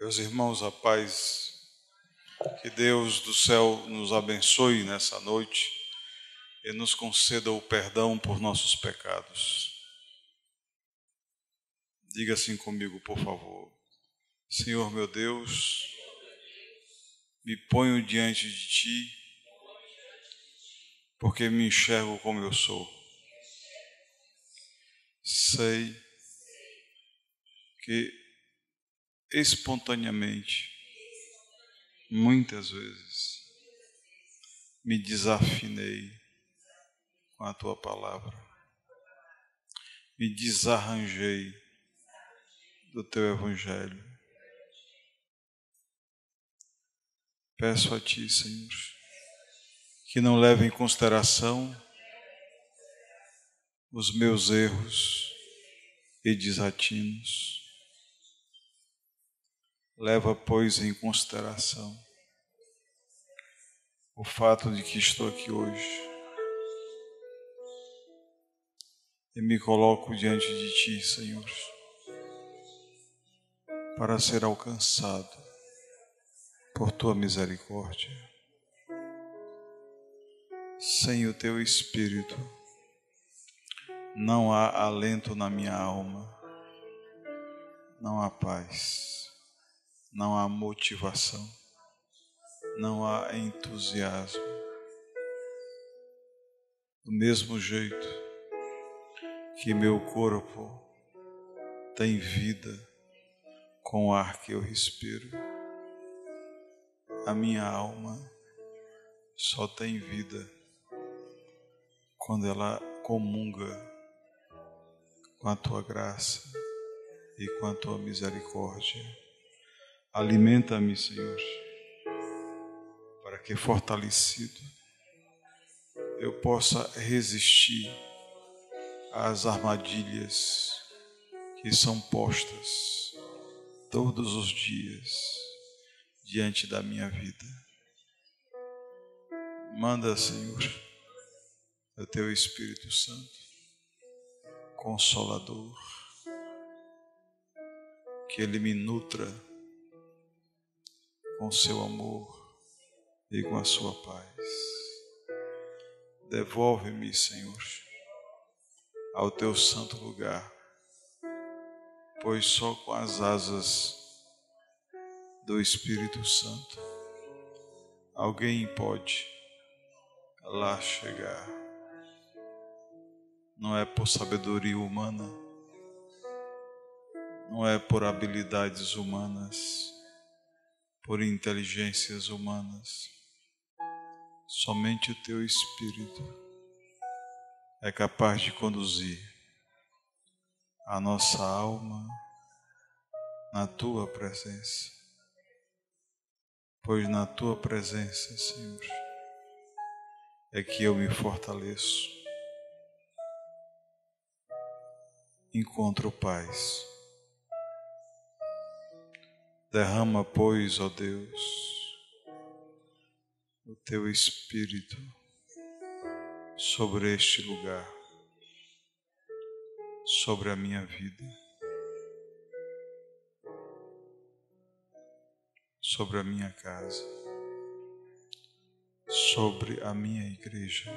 Meus irmãos, a paz, que Deus do céu nos abençoe nessa noite e nos conceda o perdão por nossos pecados. Diga assim comigo, por favor. Senhor meu Deus, me ponho diante de Ti, porque me enxergo como eu sou. Sei que espontaneamente, muitas vezes, me desafinei com a Tua palavra, me desarranjei do Teu Evangelho. Peço a Ti, Senhor, que não leve em consideração os meus erros e desatinos. Leva, pois, em consideração o fato de que estou aqui hoje e me coloco diante de Ti, Senhor, para ser alcançado por Tua misericórdia. Sem o Teu Espírito, não há alento na minha alma, não há paz, não há motivação, não há entusiasmo. Do mesmo jeito que meu corpo tem vida com o ar que eu respiro, a minha alma só tem vida quando ela comunga com a Tua graça e com a Tua misericórdia. Alimenta-me, Senhor, para que, fortalecido, eu possa resistir às armadilhas que são postas todos os dias diante da minha vida. Manda, Senhor, o Teu Espírito Santo, Consolador, que Ele me nutra com Seu amor e com a Sua paz. Devolve-me, Senhor, ao Teu santo lugar, pois só com as asas do Espírito Santo alguém pode lá chegar. Não é por sabedoria humana, não é por habilidades humanas, por inteligências humanas. Somente o Teu Espírito é capaz de conduzir a nossa alma na Tua presença. Pois na Tua presença, Senhor, é que eu me fortaleço. Encontro paz. Derrama, pois, ó Deus, o Teu Espírito sobre este lugar, sobre a minha vida, sobre a minha casa, sobre a minha igreja.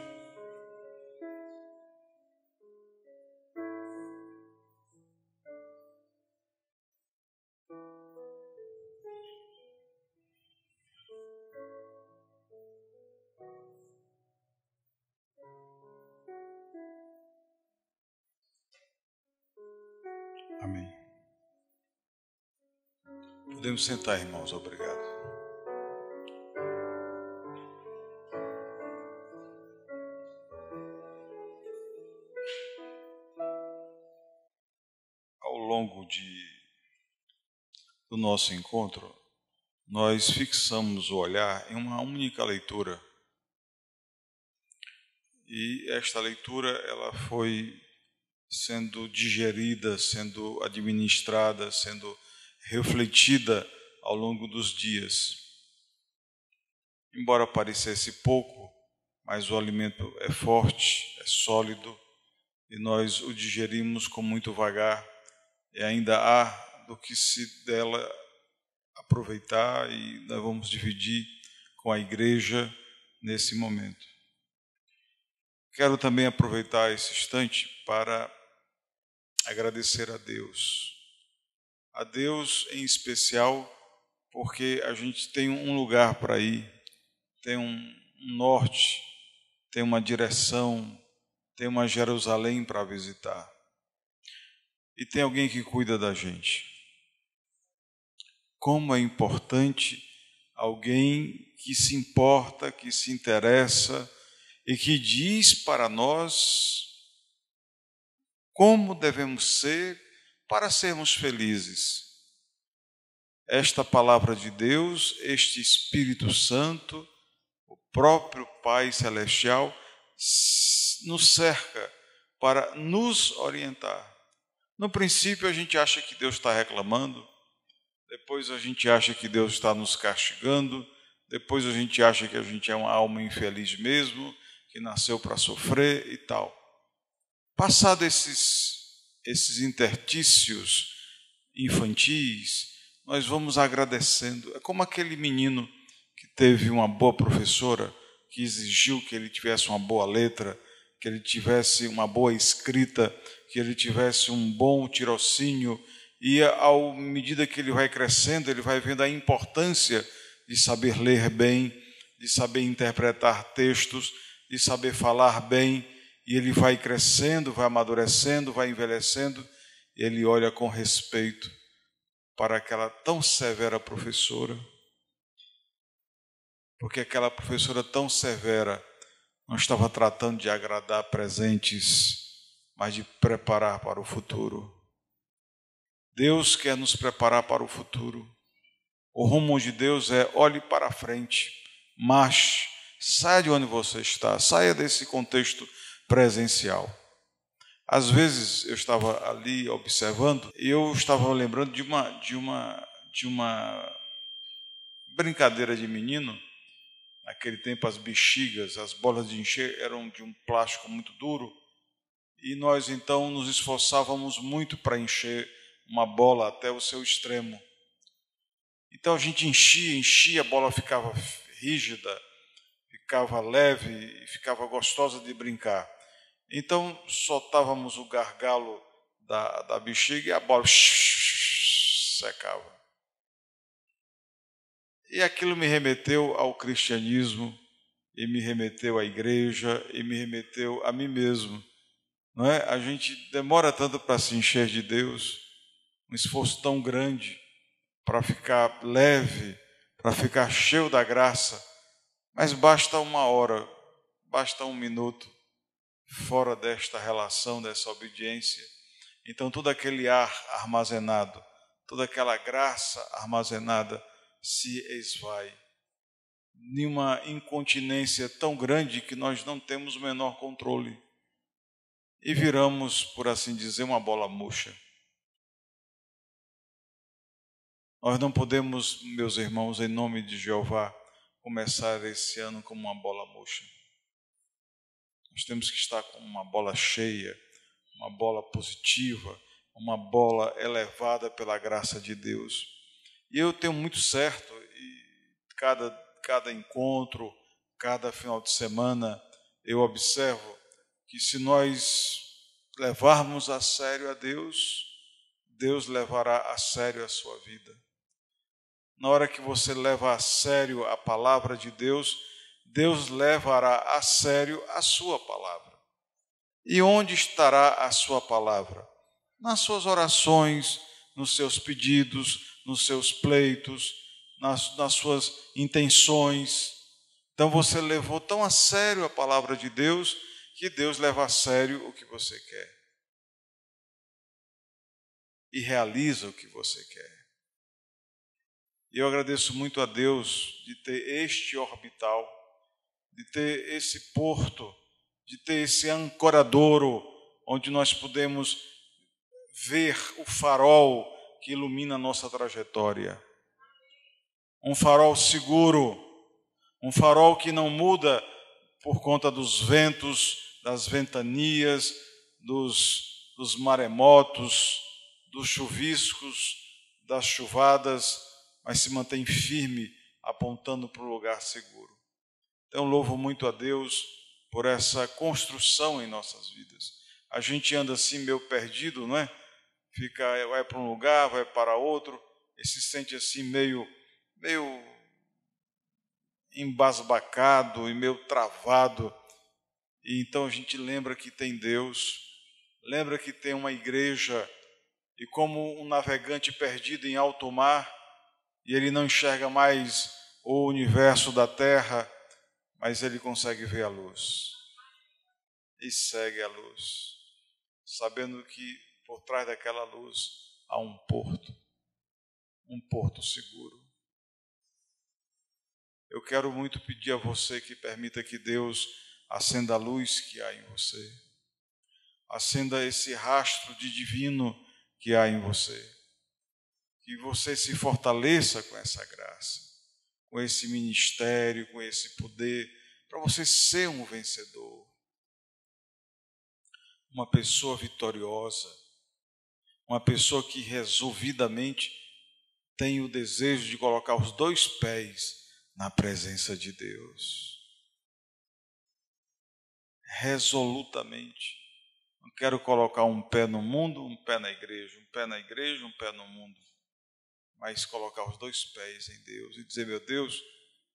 Amém. Podemos sentar, irmãos. Obrigado. Ao longo do nosso encontro, nós fixamos o olhar em uma única leitura. E esta leitura, ela foi sendo digerida, sendo administrada, sendo refletida ao longo dos dias. Embora parecesse pouco, mas o alimento é forte, é sólido, e nós o digerimos com muito vagar, e ainda há do que se dela aproveitar e nós vamos dividir com a igreja nesse momento. Quero também aproveitar esse instante para agradecer a Deus em especial, porque a gente tem um lugar para ir, tem um norte, tem uma direção, tem uma Jerusalém para visitar. E tem alguém que cuida da gente. Como é importante alguém que se importa, que se interessa e que diz para nós como devemos ser para sermos felizes. Esta palavra de Deus, este Espírito Santo, o próprio Pai Celestial, nos cerca para nos orientar. No princípio a gente acha que Deus está reclamando, depois a gente acha que Deus está nos castigando, depois a gente acha que a gente é uma alma infeliz mesmo, que nasceu para sofrer e tal. Passado esses interstícios infantis, nós vamos agradecendo. É como aquele menino que teve uma boa professora, que exigiu que ele tivesse uma boa letra, que ele tivesse uma boa escrita, que ele tivesse um bom tirocínio, e à medida que ele vai crescendo, ele vai vendo a importância de saber ler bem, de saber interpretar textos, de saber falar bem, e ele vai crescendo, vai amadurecendo, vai envelhecendo, e ele olha com respeito para aquela tão severa professora, porque aquela professora tão severa não estava tratando de agradar presentes, mas de preparar para o futuro. Deus quer nos preparar para o futuro. O rumo de Deus é: olhe para frente, marche, saia de onde você está, saia desse contexto presencial. Às vezes eu estava ali observando e eu estava lembrando de uma brincadeira de menino. Naquele tempo as bexigas, as bolas de encher eram de um plástico muito duro e nós então nos esforçávamos muito para encher uma bola até o seu extremo. Então a gente enchia, a bola ficava rígida, ficava leve e ficava gostosa de brincar. Então soltávamos o gargalo da bexiga e a bola secava. E aquilo me remeteu ao cristianismo, e me remeteu à igreja, e me remeteu a mim mesmo. Não é? A gente demora tanto para se encher de Deus, um esforço tão grande para ficar leve, para ficar cheio da graça, mas basta uma hora, basta um minuto fora desta relação, dessa obediência. Então todo aquele ar armazenado, toda aquela graça armazenada se esvai. Numa incontinência tão grande que nós não temos o menor controle. E viramos, por assim dizer, uma bola murcha. Nós não podemos, meus irmãos, em nome de Jeová, começar esse ano como uma bola murcha. Nós temos que estar com uma bola cheia, uma bola positiva, uma bola elevada pela graça de Deus. E eu tenho muito certo, e cada encontro, cada final de semana, eu observo que se nós levarmos a sério a Deus, Deus levará a sério a sua vida. Na hora que você leva a sério a palavra de Deus, Deus levará a sério a sua palavra. E onde estará a sua palavra? Nas suas orações, nos seus pedidos, nos seus pleitos, nas suas intenções. Então você levou tão a sério a palavra de Deus, que Deus leva a sério o que você quer. E realiza o que você quer. E eu agradeço muito a Deus de ter este orbital, de ter esse porto, de ter esse ancoradouro, onde nós podemos ver o farol que ilumina a nossa trajetória. Um farol seguro, um farol que não muda por conta dos ventos, das ventanias, dos maremotos, dos chuviscos, das chuvadas, mas se mantém firme, apontando para o lugar seguro. Então, louvo muito a Deus por essa construção em nossas vidas. A gente anda assim meio perdido, não é? Vai para um lugar, vai para outro, e se sente assim meio embasbacado e meio travado. E então a gente lembra que tem Deus, lembra que tem uma igreja, e como um navegante perdido em alto mar, e ele não enxerga mais o universo da terra, mas ele consegue ver a luz. E segue a luz, sabendo que por trás daquela luz há um porto seguro. Eu quero muito pedir a você que permita que Deus acenda a luz que há em você. Acenda esse rastro de divino que há em você. Que você se fortaleça com essa graça, com esse ministério, com esse poder, para você ser um vencedor. Uma pessoa vitoriosa, uma pessoa que resolvidamente tem o desejo de colocar os 2 pés na presença de Deus. Resolutamente. Não quero colocar um pé no mundo, um pé na igreja, um pé na igreja, um pé no mundo. Mas colocar os 2 pés em Deus e dizer, meu Deus,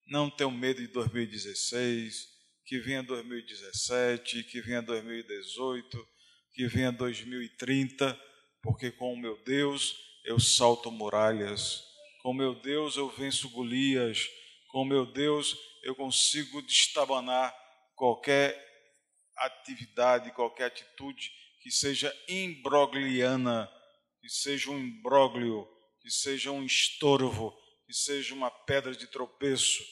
não tenho medo de 2016, que venha 2017, que venha 2018, que venha 2030, porque com o meu Deus eu salto muralhas, com o meu Deus eu venço Golias, com o meu Deus eu consigo destabanar qualquer atividade, qualquer atitude que seja imbrogliana, que seja um imbróglio, que seja um estorvo, que seja uma pedra de tropeço.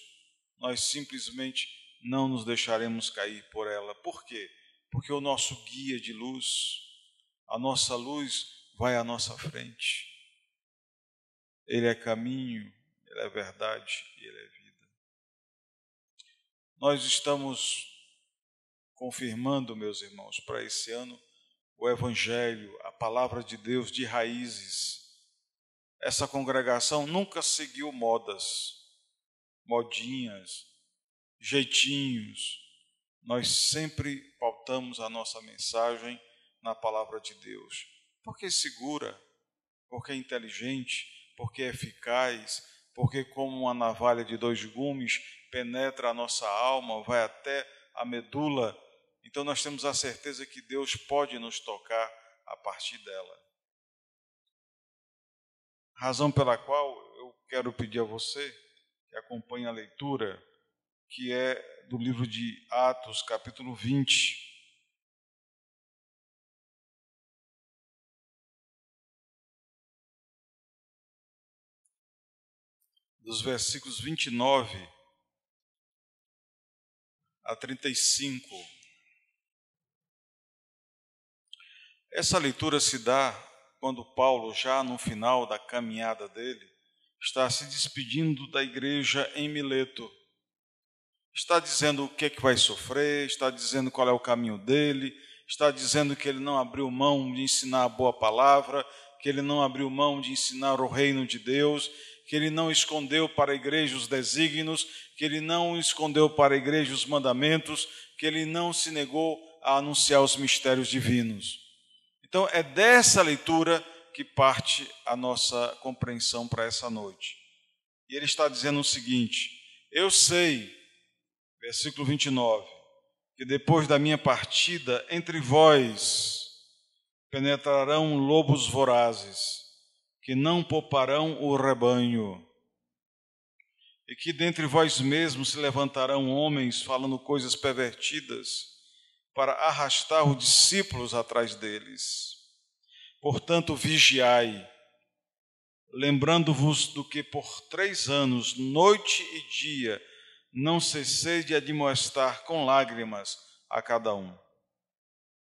Nós simplesmente não nos deixaremos cair por ela. Por quê? Porque o nosso guia de luz, a nossa luz vai à nossa frente. Ele é caminho, Ele é verdade e Ele é vida. Nós estamos confirmando, meus irmãos, para esse ano, o Evangelho, a palavra de Deus de raízes. Essa congregação nunca seguiu modinhas, jeitinhos. Nós sempre pautamos a nossa mensagem na palavra de Deus. Porque é segura, porque é inteligente, porque é eficaz, porque como uma navalha de 2 gumes, penetra a nossa alma, vai até a medula. Então nós temos a certeza que Deus pode nos tocar a partir dela. Razão pela qual eu quero pedir a você que acompanhe a leitura, que é do livro de Atos, capítulo 20. Dos versículos 29 a 35. Essa leitura se dá quando Paulo, já no final da caminhada dele, está se despedindo da igreja em Mileto. Está dizendo o que é que vai sofrer, está dizendo qual é o caminho dele, está dizendo que ele não abriu mão de ensinar a boa palavra, que ele não abriu mão de ensinar o reino de Deus, que ele não escondeu para a igreja os desígnios, que ele não escondeu para a igreja os mandamentos, que ele não se negou a anunciar os mistérios divinos. Então, é dessa leitura que parte a nossa compreensão para essa noite. E ele está dizendo o seguinte: eu sei, versículo 29, que depois da minha partida, entre vós penetrarão lobos vorazes, que não pouparão o rebanho, e que dentre vós mesmos se levantarão homens falando coisas pervertidas, para arrastar os discípulos atrás deles. Portanto, vigiai, lembrando-vos do que por 3 anos, noite e dia, não cessei de admoestar com lágrimas a cada um.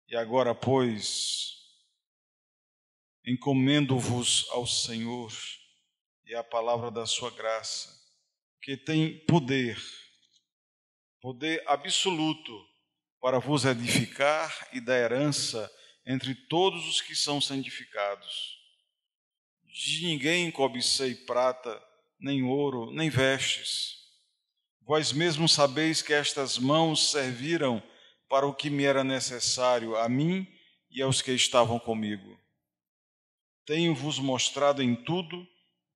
E agora, pois, encomendo-vos ao Senhor e à palavra da sua graça, que tem poder absoluto para vos edificar e dar herança entre todos os que são santificados. De ninguém cobicei prata, nem ouro, nem vestes. Vós mesmos sabeis que estas mãos serviram para o que me era necessário, a mim e aos que estavam comigo. Tenho-vos mostrado em tudo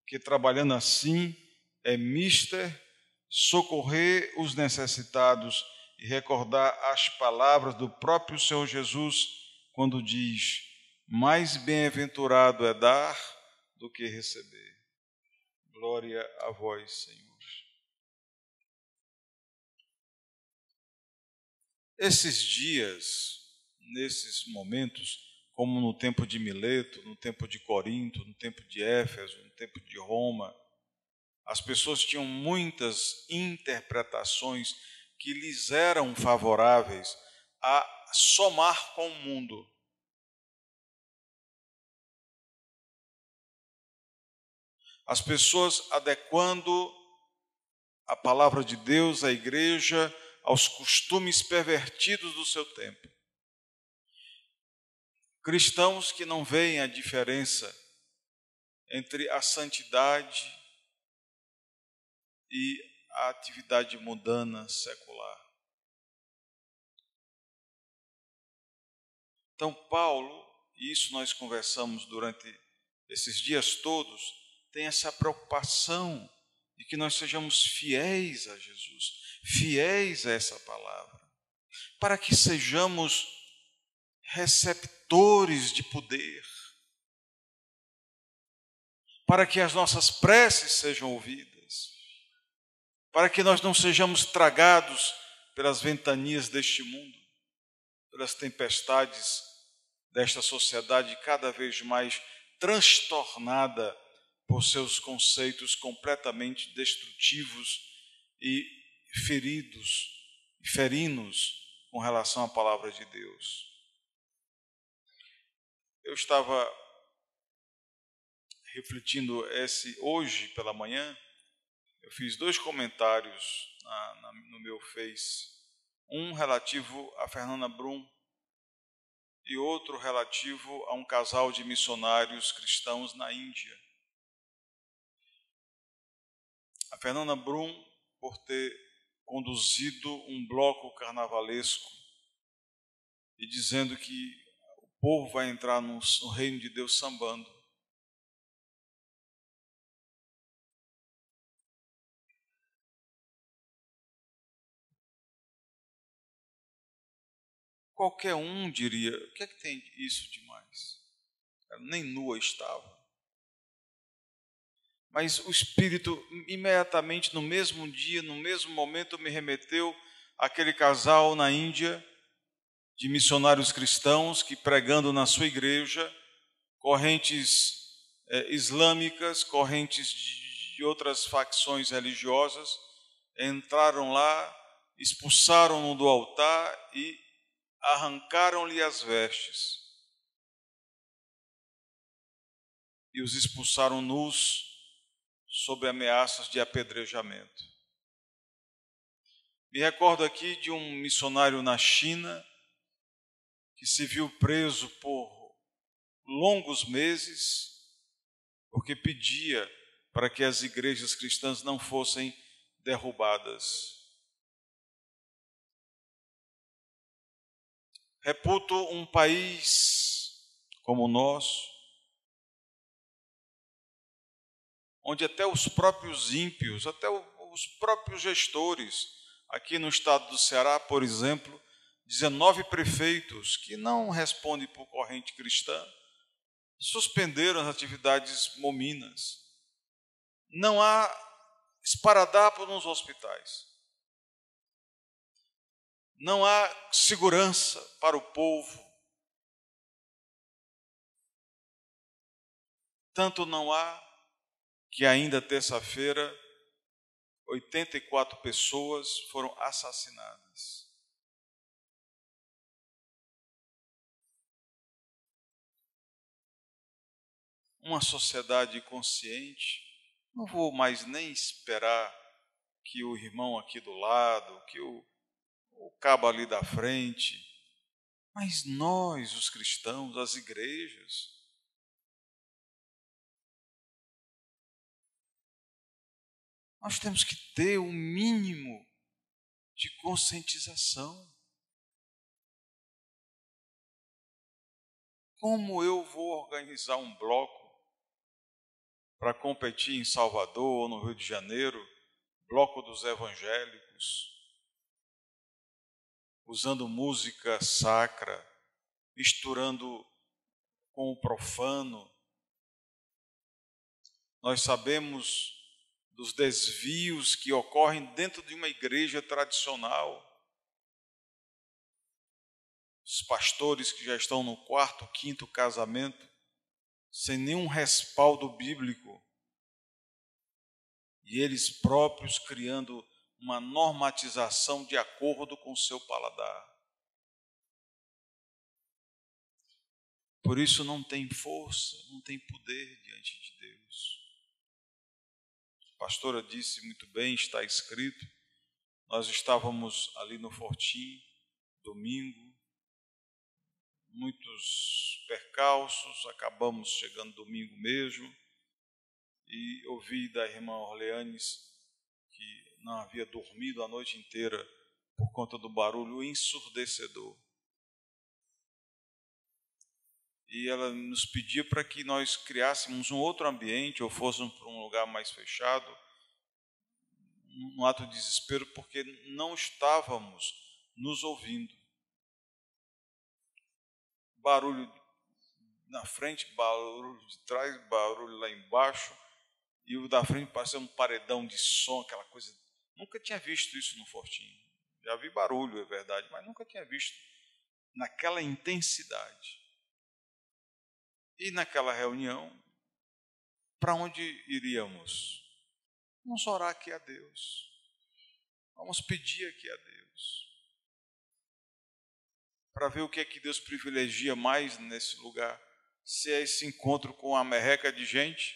que, trabalhando assim, é mister socorrer os necessitados e recordar as palavras do próprio Senhor Jesus, quando diz: mais bem-aventurado é dar do que receber. Glória a vós, Senhor. Esses dias, nesses momentos, como no tempo de Mileto, no tempo de Corinto, no tempo de Éfeso, no tempo de Roma, as pessoas tinham muitas interpretações que lhes eram favoráveis a somar com o mundo. As pessoas adequando a palavra de Deus, a igreja, aos costumes pervertidos do seu tempo. Cristãos que não veem a diferença entre a santidade e a atividade mundana secular. Então, Paulo, e isso nós conversamos durante esses dias todos, tem essa preocupação de que nós sejamos fiéis a Jesus, fiéis a essa palavra, para que sejamos receptores de poder, para que as nossas preces sejam ouvidas, para que nós não sejamos tragados pelas ventanias deste mundo, pelas tempestades desta sociedade cada vez mais transtornada por seus conceitos completamente destrutivos e ferinos com relação à palavra de Deus. Eu estava refletindo hoje pela manhã, eu fiz 2 comentários no meu Face, um relativo a Fernanda Brum e outro relativo a um casal de missionários cristãos na Índia. A Fernanda Brum, por ter conduzido um bloco carnavalesco e dizendo que o povo vai entrar no reino de Deus sambando. Qualquer um diria: o que é que tem isso demais? Ela nem nua estava. Mas o Espírito, imediatamente no mesmo dia, no mesmo momento, me remeteu àquele casal na Índia, de missionários cristãos que, pregando na sua igreja, correntes islâmicas, correntes de outras facções religiosas, entraram lá, expulsaram-no do altar e arrancaram-lhe as vestes e os expulsaram nus, sob ameaças de apedrejamento. Me recordo aqui de um missionário na China que se viu preso por longos meses porque pedia para que as igrejas cristãs não fossem derrubadas. Reputo um país como o nosso, onde até os próprios ímpios, até os próprios gestores, aqui no estado do Ceará, por exemplo, 19 prefeitos que não respondem por corrente cristã, suspenderam as atividades mominas. Não há esparadrapo nos hospitais. Não há segurança para o povo. Tanto não há que ainda terça-feira 84 pessoas foram assassinadas. Uma sociedade consciente, não vou mais nem esperar que o irmão aqui do lado, que o cabo ali da frente, mas nós, os cristãos, as igrejas, Nós temos que ter um mínimo de conscientização. Como eu vou organizar um bloco para competir em Salvador ou no Rio de Janeiro, bloco dos evangélicos, usando música sacra, misturando com o profano? Nós sabemos dos desvios que ocorrem dentro de uma igreja tradicional. Os pastores que já estão no 4º, 5º casamento, sem nenhum respaldo bíblico, e eles próprios criando uma normatização de acordo com o seu paladar. Por isso não tem força, não tem poder diante de Deus. A pastora disse muito bem, está escrito, nós estávamos ali no Fortim, domingo, muitos percalços, acabamos chegando domingo mesmo, e ouvi da irmã Orleanes que não havia dormido a noite inteira por conta do barulho ensurdecedor. E ela nos pedia para que nós criássemos um outro ambiente ou fôssemos para um lugar mais fechado, num ato de desespero, porque não estávamos nos ouvindo. Barulho na frente, barulho de trás, barulho lá embaixo, e o da frente parecia um paredão de som, aquela coisa. Nunca tinha visto isso no Fortim. Já vi barulho, é verdade, mas nunca tinha visto naquela intensidade. E naquela reunião, para onde iríamos? Vamos orar aqui a Deus. Vamos pedir aqui a Deus. Para ver o que é que Deus privilegia mais nesse lugar. Se é esse encontro com a merreca de gente,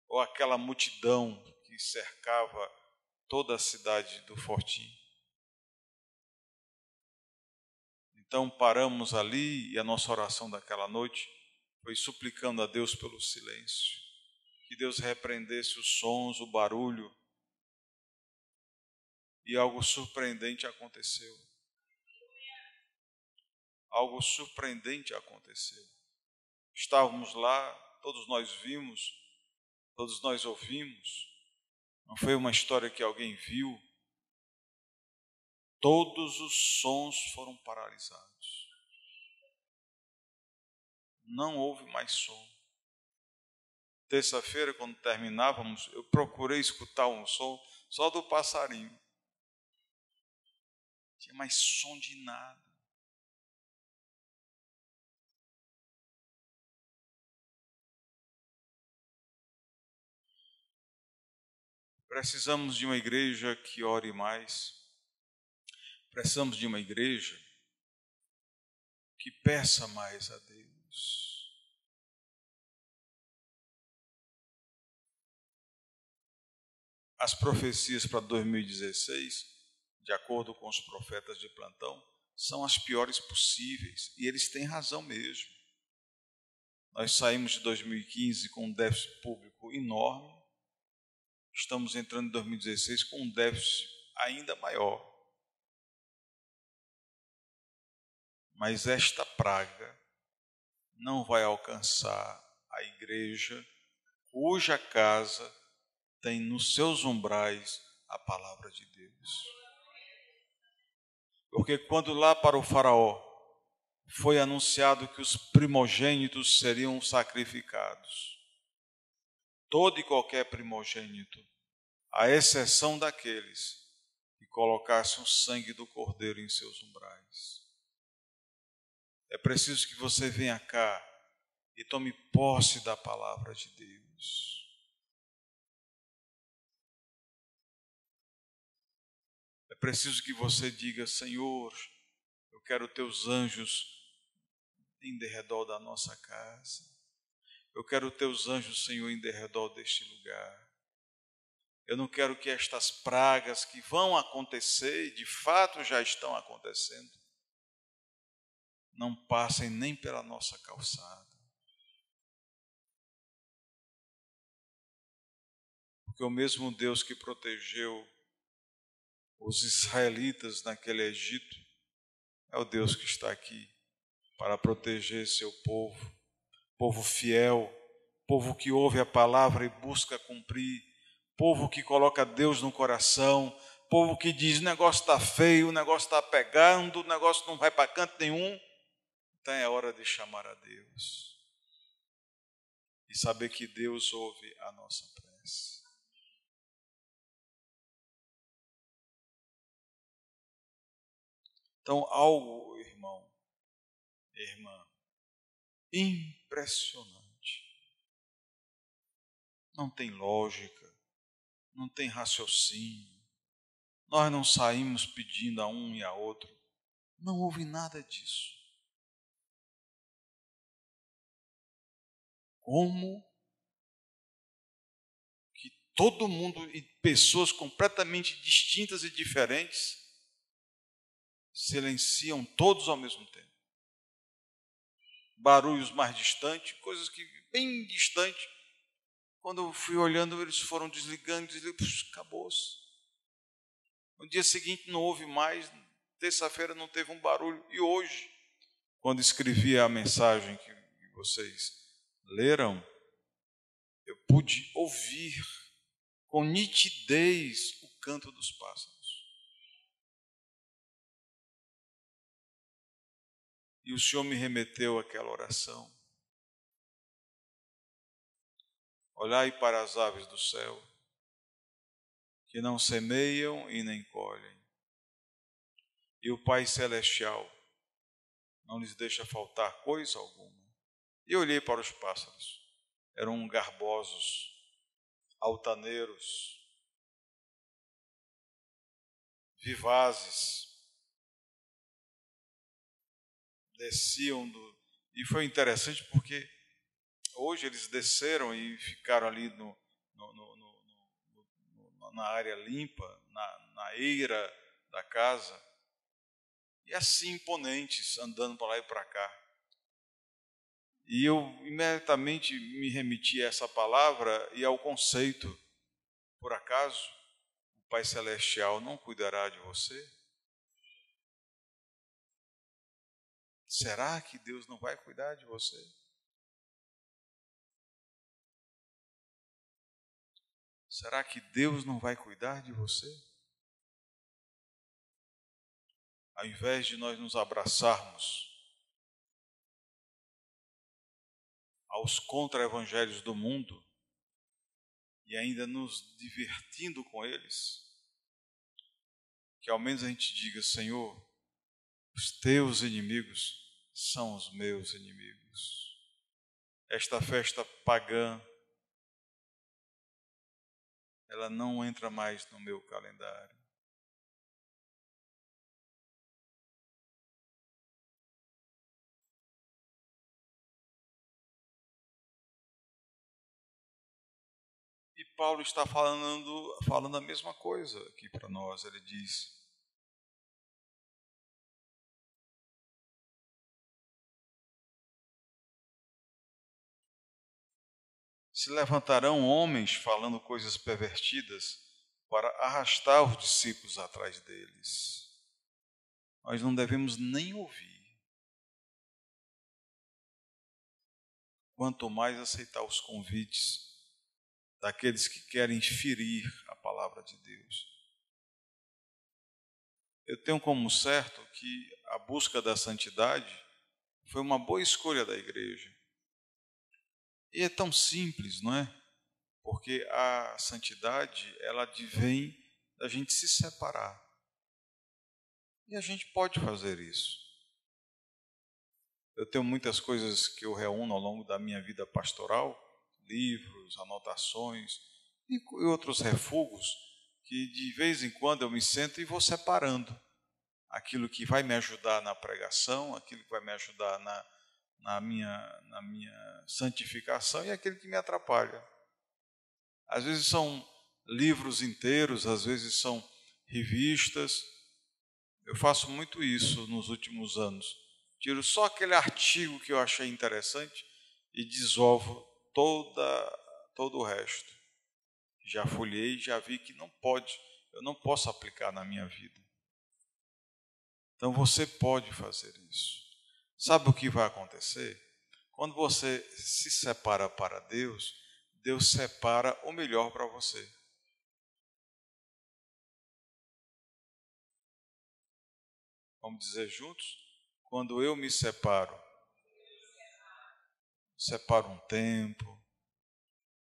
ou aquela multidão que cercava toda a cidade do Fortim. Então paramos ali e a nossa oração daquela noite foi suplicando a Deus pelo silêncio. Que Deus repreendesse os sons, o barulho. E algo surpreendente aconteceu. Algo surpreendente aconteceu. Estávamos lá, todos nós vimos, todos nós ouvimos. Não foi uma história que alguém viu. Todos os sons foram paralisados. Não houve mais som. Terça-feira, quando terminávamos, eu procurei escutar um som só do passarinho. Não tinha mais som de nada. Precisamos de uma igreja que ore mais. Precisamos de uma igreja que peça mais a Deus. As profecias para 2016, de acordo com os profetas de plantão, são as piores possíveis, e eles têm razão mesmo. Nós saímos de 2015 com um déficit público enorme, estamos entrando em 2016 com um déficit ainda maior. Mas esta praga não vai alcançar a igreja cuja casa tem nos seus umbrais a palavra de Deus. Porque quando lá para o faraó foi anunciado que os primogênitos seriam sacrificados, todo e qualquer primogênito, à exceção daqueles que colocassem o sangue do cordeiro em seus umbrais. É preciso que você venha cá e tome posse da palavra de Deus. É preciso que você diga: Senhor, eu quero teus anjos em derredor da nossa casa. Eu quero teus anjos, Senhor, em derredor deste lugar. Eu não quero que estas pragas que vão acontecer, e de fato já estão acontecendo, não passem nem pela nossa calçada. Porque o mesmo Deus que protegeu os israelitas naquele Egito é o Deus que está aqui para proteger seu povo, povo fiel, povo que ouve a palavra e busca cumprir, povo que coloca Deus no coração, povo que diz: o negócio está feio, o negócio está pegando, o negócio não vai para canto nenhum. Então é hora de chamar a Deus e saber que Deus ouve a nossa prece. Então, algo, irmão, irmã, impressionante. Não tem lógica, não tem raciocínio. Nós não saímos pedindo a um e a outro. Não houve nada disso. Como que todo mundo e pessoas completamente distintas e diferentes silenciam todos ao mesmo tempo. Barulhos mais distantes, coisas que bem distantes. Quando eu fui olhando, eles foram desligando, acabou-se. No dia seguinte não houve mais, terça-feira não teve um barulho. E hoje, quando escrevi a mensagem que vocês leram, eu pude ouvir com nitidez o canto dos pássaros. E o Senhor me remeteu àquela oração. Olhai para as aves do céu, que não semeiam e nem colhem. E o Pai Celestial não lhes deixa faltar coisa alguma. E olhei para os pássaros. Eram garbosos, altaneiros, vivazes. Desciam do... E foi interessante porque hoje eles desceram e ficaram ali na área limpa, na eira da casa. E assim imponentes, andando para lá e para cá. E eu imediatamente me remeti a essa palavra e ao conceito. Por acaso, o Pai Celestial não cuidará de você? Será que Deus não vai cuidar de você? Será que Deus não vai cuidar de você? Ao invés de nós nos abraçarmos aos contra-evangelhos do mundo e ainda nos divertindo com eles, que ao menos a gente diga: Senhor, os teus inimigos são os meus inimigos. Esta festa pagã, ela não entra mais no meu calendário. E Paulo está falando a mesma coisa aqui para nós. Ele diz: se levantarão homens falando coisas pervertidas para arrastar os discípulos atrás deles. Nós não devemos nem ouvir, quanto mais aceitar os convites daqueles que querem ferir a palavra de Deus. Eu tenho como certo que a busca da santidade foi uma boa escolha da igreja. E é tão simples, não é? Porque a santidade, ela advém da gente se separar. E a gente pode fazer isso. Eu tenho muitas coisas que eu reúno ao longo da minha vida pastoral, livros, anotações e outros refugos, que de vez em quando eu me sento e vou separando aquilo que vai me ajudar na pregação, aquilo que vai me ajudar na minha santificação e aquilo que me atrapalha. Às vezes são livros inteiros, às vezes são revistas. Eu faço muito isso nos últimos anos. Tiro só aquele artigo que eu achei interessante e desovo todo o resto. Já folhei, já vi que não pode, eu não posso aplicar na minha vida. Então você pode fazer isso. Sabe o que vai acontecer? Quando você se separa para Deus, Deus separa o melhor para você. Vamos dizer juntos? Quando eu me separo um tempo,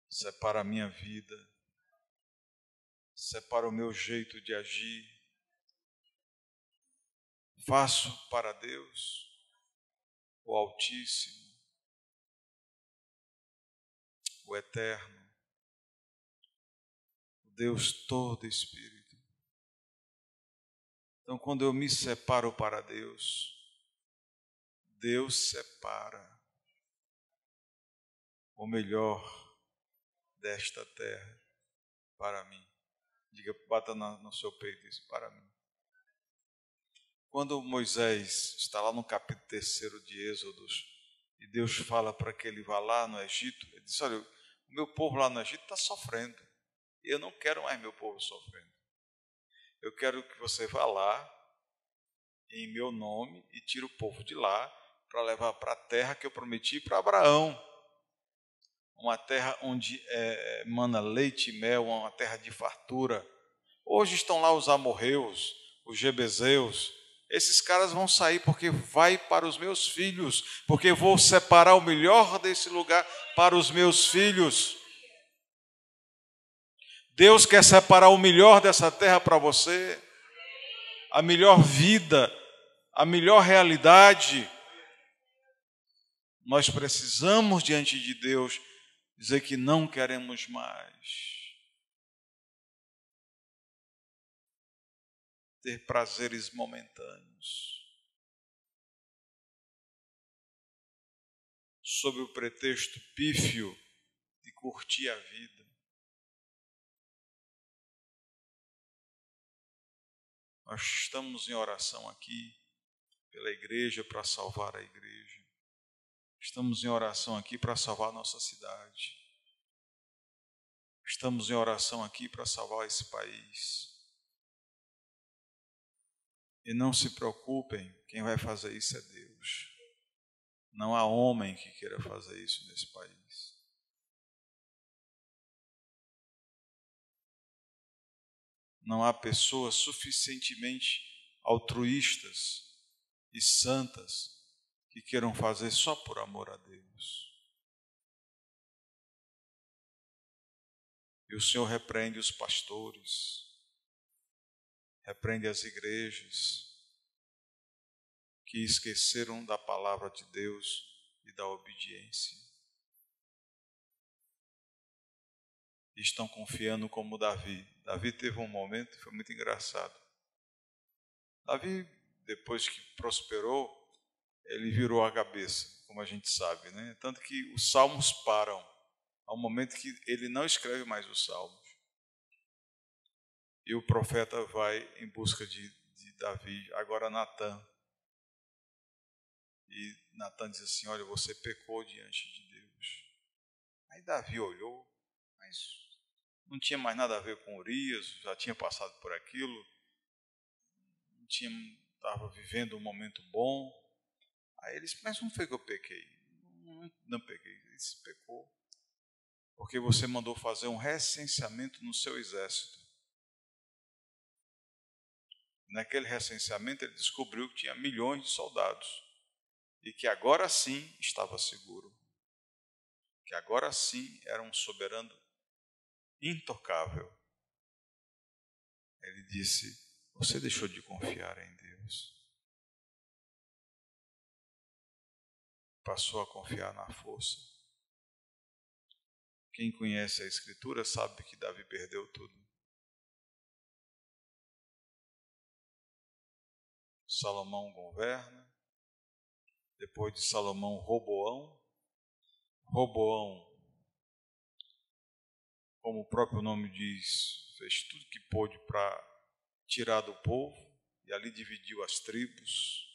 separo a minha vida, separo o meu jeito de agir, faço para Deus, o Altíssimo, o Eterno, o Deus todo Espírito. Então, quando eu me separo para Deus, Deus separa o melhor desta terra para mim. Diga, bata no seu peito isso, para mim. Quando Moisés está lá no capítulo 3 de Êxodos, e Deus fala para que ele vá lá no Egito, ele disse, olha, o meu povo lá no Egito está sofrendo, e eu não quero mais meu povo sofrendo. Eu quero que você vá lá, em meu nome, e tire o povo de lá, para levar para a terra que eu prometi para Abraão. Uma terra onde mana leite e mel, uma terra de fartura. Hoje estão lá os amorreus, os jebezeus. Esses caras vão sair porque vai para os meus filhos, porque vou separar o melhor desse lugar para os meus filhos. Deus quer separar o melhor dessa terra para você, a melhor vida, a melhor realidade. Nós precisamos, diante de Deus, dizer que não queremos mais ter prazeres momentâneos, sob o pretexto pífio de curtir a vida. Nós estamos em oração aqui pela igreja, para salvar a igreja. Estamos em oração aqui para salvar a nossa cidade. Estamos em oração aqui para salvar esse país. E não se preocupem, quem vai fazer isso é Deus. Não há homem que queira fazer isso nesse país. Não há pessoas suficientemente altruístas e santas que queiram fazer só por amor a Deus. E o Senhor repreende os pastores, repreende as igrejas que esqueceram da palavra de Deus e da obediência. Estão confiando como Davi. Davi teve um momento que foi muito engraçado. Davi, depois que prosperou, ele virou a cabeça, como a gente sabe, né? Tanto que os salmos param, ao momento que ele não escreve mais os salmos. E o profeta vai em busca de Davi, agora Natã. E Natã diz assim, olha, você pecou diante de Deus. Aí Davi olhou, mas não tinha mais nada a ver com Urias, já tinha passado por aquilo, estava vivendo um momento bom. Aí ele disse, mas não foi que eu pequei? Não pequei, ele disse, pecou. Porque você mandou fazer um recenseamento no seu exército. Naquele recenseamento ele descobriu que tinha milhões de soldados e que agora sim estava seguro, que agora sim era um soberano intocável. Ele disse, você deixou de confiar em Deus. Passou a confiar na força. Quem conhece a Escritura sabe que Davi perdeu tudo. Salomão governa, depois de Salomão, Roboão, como o próprio nome diz, fez tudo que pôde para tirar do povo, e ali dividiu as tribos,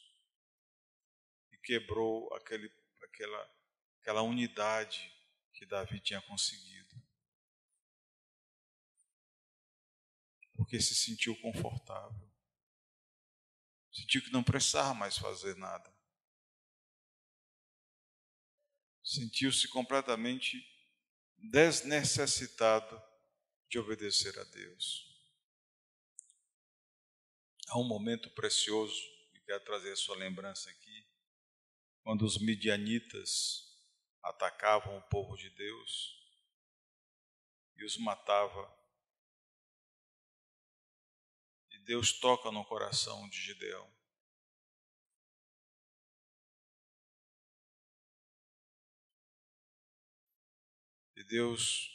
e quebrou aquela unidade que Davi tinha conseguido. porque se sentiu confortável. Sentiu que não precisava mais fazer nada. Sentiu-se completamente desnecessitado de obedecer a Deus. Há um momento precioso, que quero trazer a sua lembrança aqui, quando os midianitas atacavam o povo de Deus e os matava. E Deus toca no coração de Gideão. E Deus,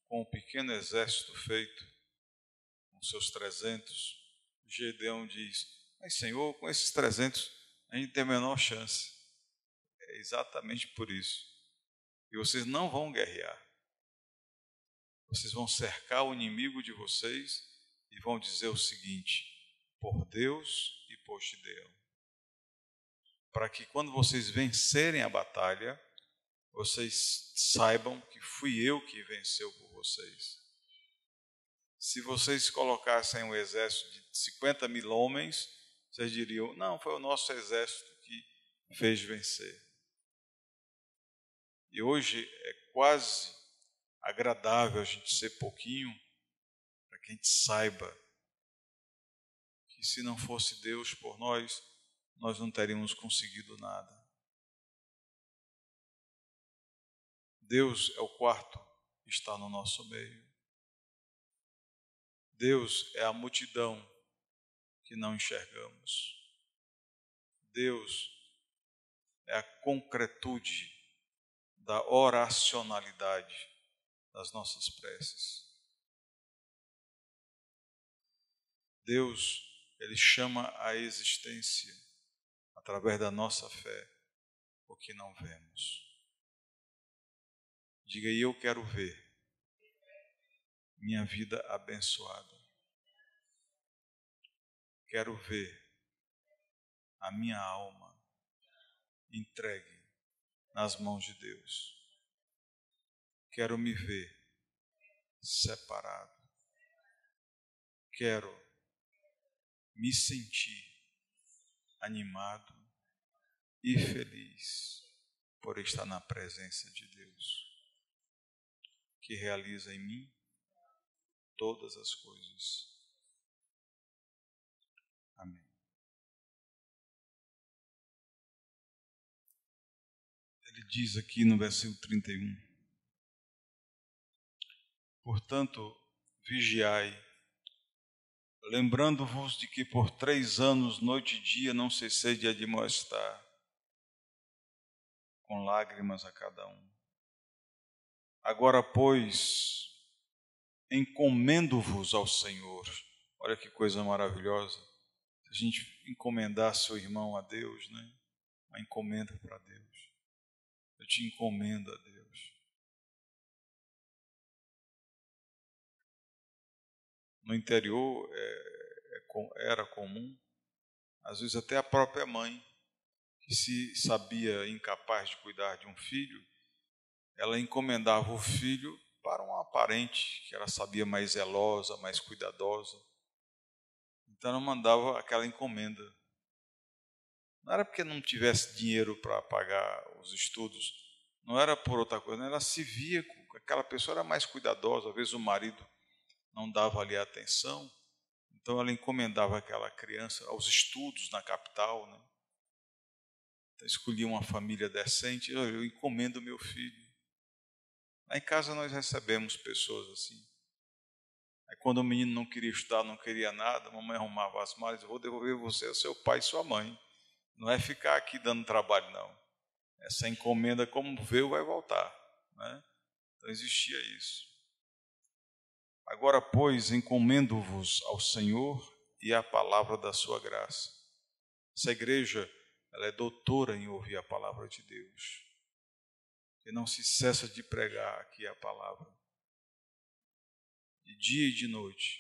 com um pequeno exército feito, com seus 300, Gideão diz: mas Senhor, com esses 300 a gente tem a menor chance. É exatamente por isso. E vocês não vão guerrear. Vocês vão cercar o inimigo de vocês e vão dizer o seguinte: por Deus e por Gideão. Para que quando vocês vencerem a batalha, vocês saibam que fui eu que venceu por vocês. Se vocês colocassem um exército de 50 mil homens, vocês diriam: não, foi o nosso exército que fez vencer. E hoje é quase agradável a gente ser pouquinho, para que a gente saiba que se não fosse Deus por nós, nós não teríamos conseguido nada. Deus é o quarto que está no nosso meio. Deus é a multidão que não enxergamos. Deus é a concretude da oracionalidade das nossas preces. Deus, Ele chama à existência, através da nossa fé, o que não vemos. Diga aí: eu quero ver minha vida abençoada. Quero ver a minha alma entregue nas mãos de Deus. Quero me ver separado. Quero me sentir animado e feliz por estar na presença de Deus, que realiza em mim todas as coisas. Amém. Ele diz aqui no versículo 31: portanto, vigiai, lembrando-vos de que por 3 anos, noite e dia, não cessei de admoestar, com lágrimas a cada um. Agora, pois, encomendo-vos ao Senhor. Olha que coisa maravilhosa. Se a gente encomendar seu irmão a Deus, né? Uma encomenda para Deus. Eu te encomendo a Deus. No interior era comum, às vezes até a própria mãe, que se sabia incapaz de cuidar de um filho, ela encomendava o filho para uma parente que ela sabia mais zelosa, mais cuidadosa. Então ela mandava aquela encomenda. Não era porque não tivesse dinheiro para pagar os estudos, não era por outra coisa, ela se via com aquela pessoa, era mais cuidadosa, às vezes o marido não dava ali atenção, então ela encomendava aquela criança aos estudos na capital, né? Então escolhia uma família decente: eu encomendo meu filho. Lá em casa nós recebemos pessoas assim. Aí quando o menino não queria estudar, não queria nada, a mamãe arrumava as malas: eu vou devolver você ao seu pai e sua mãe. Não é ficar aqui dando trabalho, não. Essa encomenda, como veio, vai voltar, né? Então existia isso. Agora, pois, encomendo-vos ao Senhor e à palavra da sua graça. Essa igreja, ela é doutora em ouvir a palavra de Deus. E não se cessa de pregar aqui a palavra. De dia e de noite,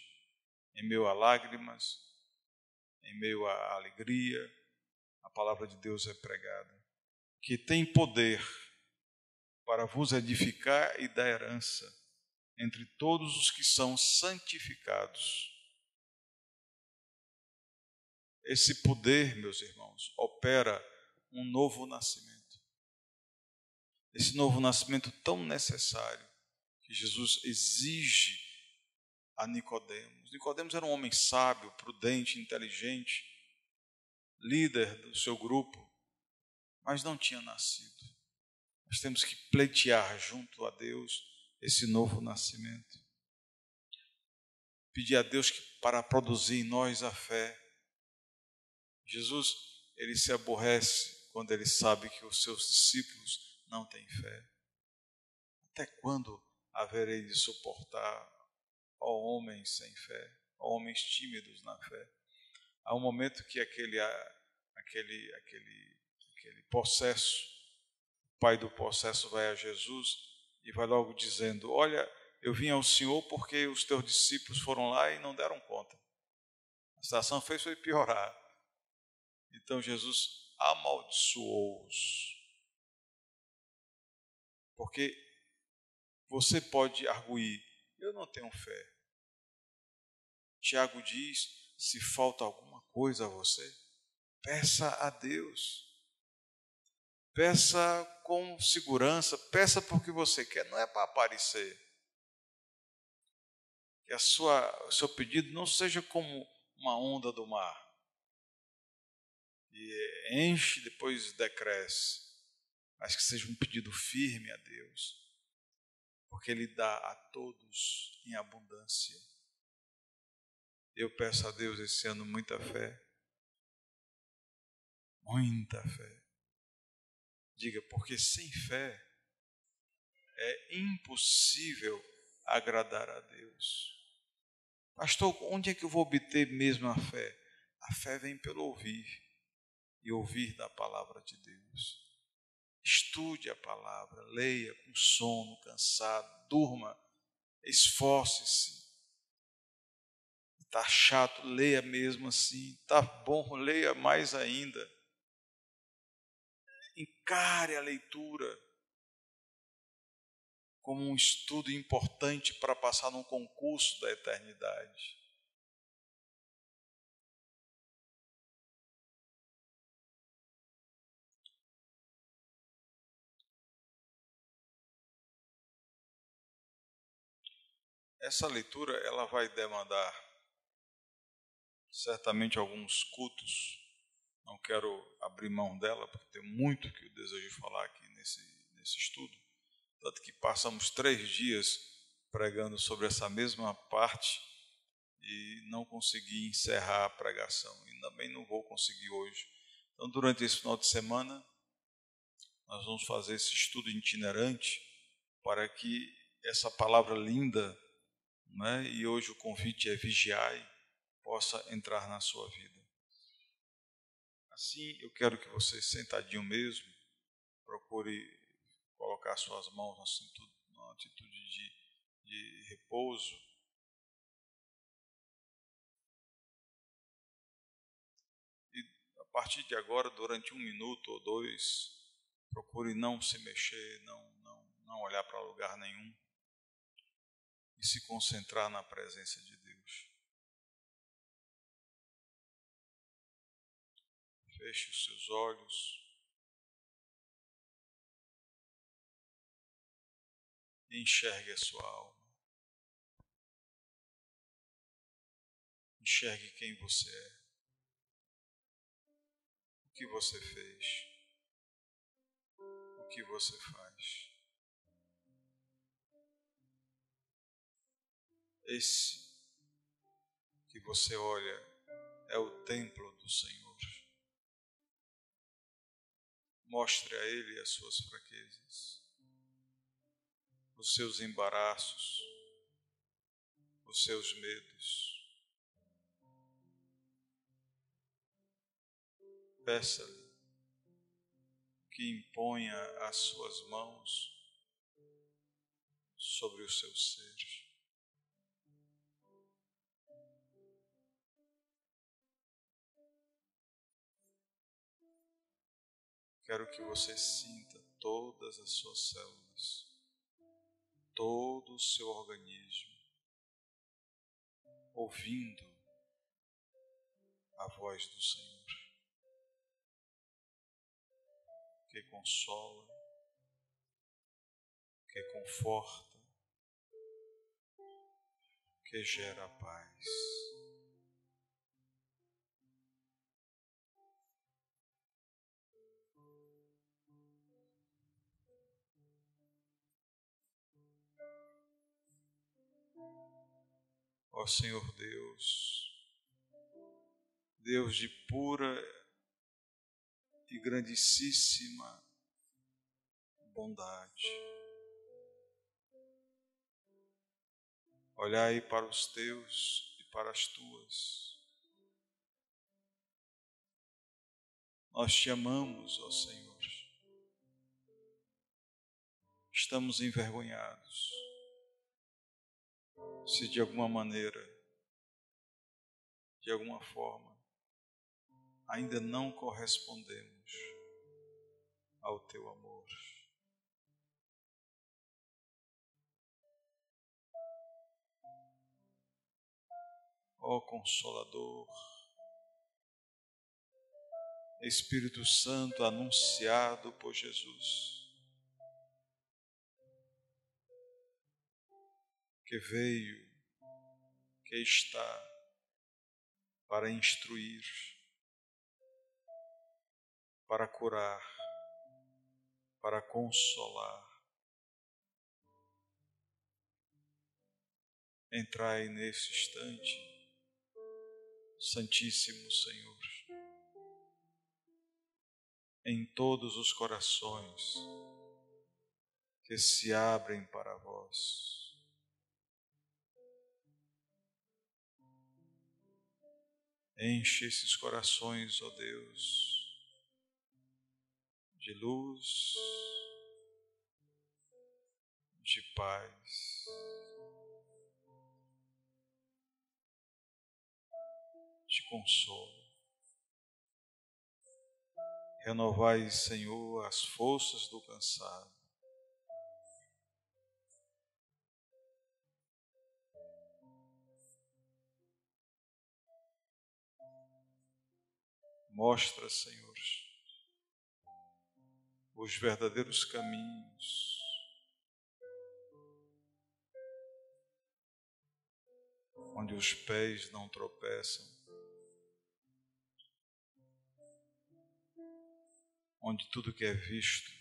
em meio a lágrimas, em meio à alegria, a palavra de Deus é pregada, que tem poder para vos edificar e dar herança entre todos os que são santificados, esse poder, meus irmãos, opera um novo nascimento. Esse novo nascimento tão necessário que Jesus exige a Nicodemos. Nicodemos era um homem sábio, prudente, inteligente, líder do seu grupo, mas não tinha nascido. Nós temos que pleitear junto a Deus esse novo nascimento. Pedir a Deus para produzir em nós a fé. Jesus, ele se aborrece quando ele sabe que os seus discípulos não têm fé. Até quando haverei de suportar, ó homens sem fé, ó homens tímidos na fé? Há um momento que aquele possesso, o pai do possesso vai a Jesus e vai logo dizendo: olha, eu vim ao Senhor porque os teus discípulos foram lá e não deram conta. A situação foi piorar. Então Jesus amaldiçoou-os. Porque você pode arguir: eu não tenho fé. Tiago diz: se falta alguma coisa a você, peça a Deus. Peça com segurança, peça porque você quer, não é para aparecer. Que o seu pedido não seja como uma onda do mar, e enche e depois decresce, mas que seja um pedido firme a Deus, porque Ele dá a todos em abundância. Eu peço a Deus esse ano muita fé. Muita fé. Diga, porque sem fé é impossível agradar a Deus. Pastor, onde é que eu vou obter mesmo a fé? A fé vem pelo ouvir, e ouvir da palavra de Deus. Estude a palavra, leia com sono, cansado, durma, esforce-se. Está chato, leia mesmo assim. Está bom, leia mais ainda. Encare a leitura como um estudo importante para passar num concurso da eternidade. Essa leitura ela vai demandar certamente alguns cultos. Não quero abrir mão dela, porque tem muito que eu desejo falar aqui nesse estudo. Tanto que passamos 3 dias pregando sobre essa mesma parte e não consegui encerrar a pregação. E também não vou conseguir hoje. Então, durante esse final de semana, nós vamos fazer esse estudo itinerante para que essa palavra linda, né, e hoje o convite é vigiai, possa entrar na sua vida. Assim, eu quero que você, sentadinho mesmo, procure colocar suas mãos numa atitude de repouso. E a partir de agora, durante 1 minuto ou 2, procure não se mexer, não olhar para lugar nenhum e se concentrar na presença de Deus. Feche os seus olhos e enxergue a sua alma. Enxergue quem você é, o que você fez, o que você faz. Esse que você olha é o templo do Senhor. Mostre a Ele as suas fraquezas, os seus embaraços, os seus medos. Peça-lhe que imponha as suas mãos sobre o seu ser. Quero que você sinta todas as suas células, todo o seu organismo, ouvindo a voz do Senhor, que consola, que conforta, que gera paz. Ó Senhor Deus, Deus de pura e grandíssima bondade, olhai para os teus e para as tuas. Nós te amamos, ó Senhor. Estamos envergonhados se de alguma maneira, de alguma forma, ainda não correspondemos ao teu amor. Ó Consolador, Espírito Santo anunciado por Jesus, que veio, que está para instruir, para curar, para consolar. Entrai nesse instante, Santíssimo Senhor, em todos os corações que se abrem para vós. Enche esses corações, ó Deus, de luz, de paz, de consolo. Renovai, Senhor, as forças do cansado. Mostra, Senhor, os verdadeiros caminhos, onde os pés não tropeçam, onde tudo que é visto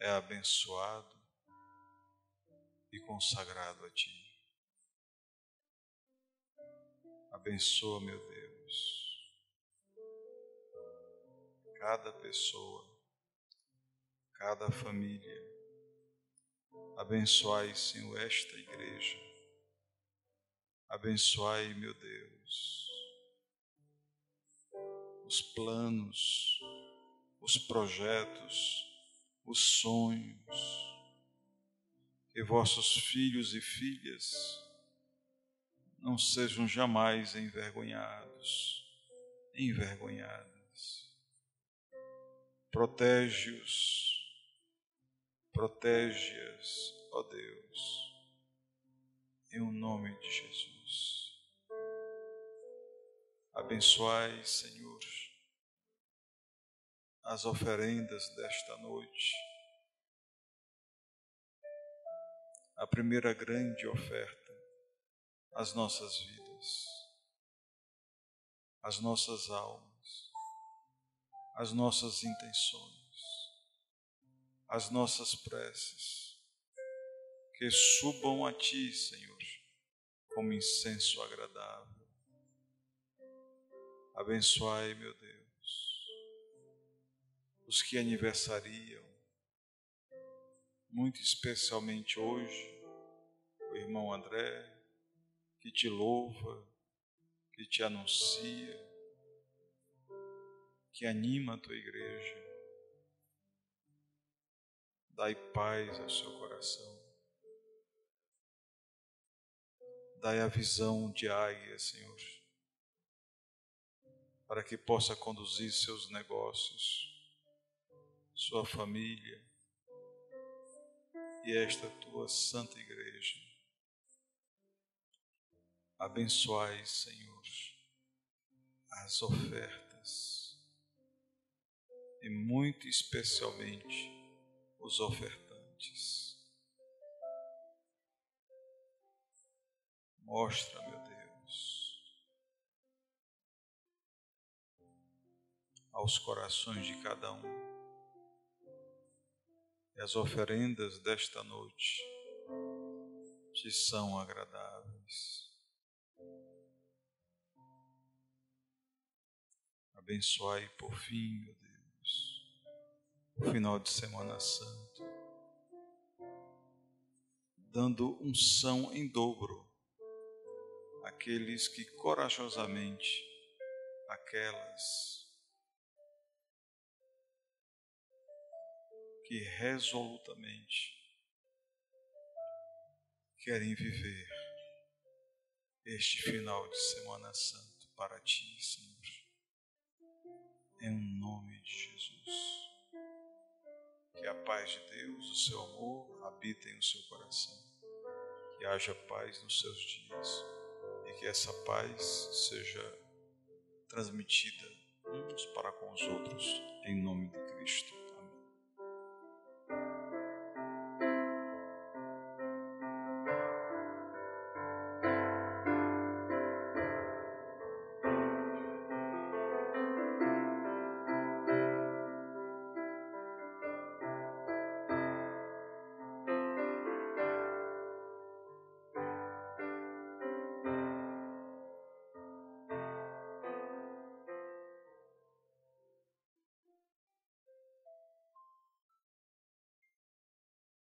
é abençoado e consagrado a Ti. Abençoa, meu Deus, cada pessoa, cada família. Abençoai, Senhor, esta igreja. Abençoai, meu Deus, os planos, os projetos, os sonhos, que vossos filhos e filhas não sejam jamais envergonhadas. Protege-as, ó Deus, em o nome de Jesus. Abençoai, Senhor, as oferendas desta noite, a primeira grande oferta, as nossas vidas, as nossas almas, as nossas intenções, as nossas preces, que subam a Ti, Senhor, como incenso agradável. Abençoai, meu Deus, os que aniversariam, muito especialmente hoje, o irmão André, que Te louva, que Te anuncia, que anima a Tua igreja. Dai paz ao seu coração. Dai a visão de águia, Senhor, para que possa conduzir seus negócios, sua família e esta Tua santa igreja. Abençoai, Senhor, as ofertas e muito especialmente os ofertantes. Mostra, meu Deus, aos corações de cada um que as oferendas desta noite te são agradáveis. Abençoai por fim, meu Deus, o final de Semana Santa, dando unção em dobro àqueles que corajosamente, aquelas que resolutamente querem viver este final de Semana Santa para Ti, Senhor. Em nome de Jesus. Que a paz de Deus, o seu amor, habitem no seu coração. Que haja paz nos seus dias. E que essa paz seja transmitida uns para com os outros, em nome de Cristo.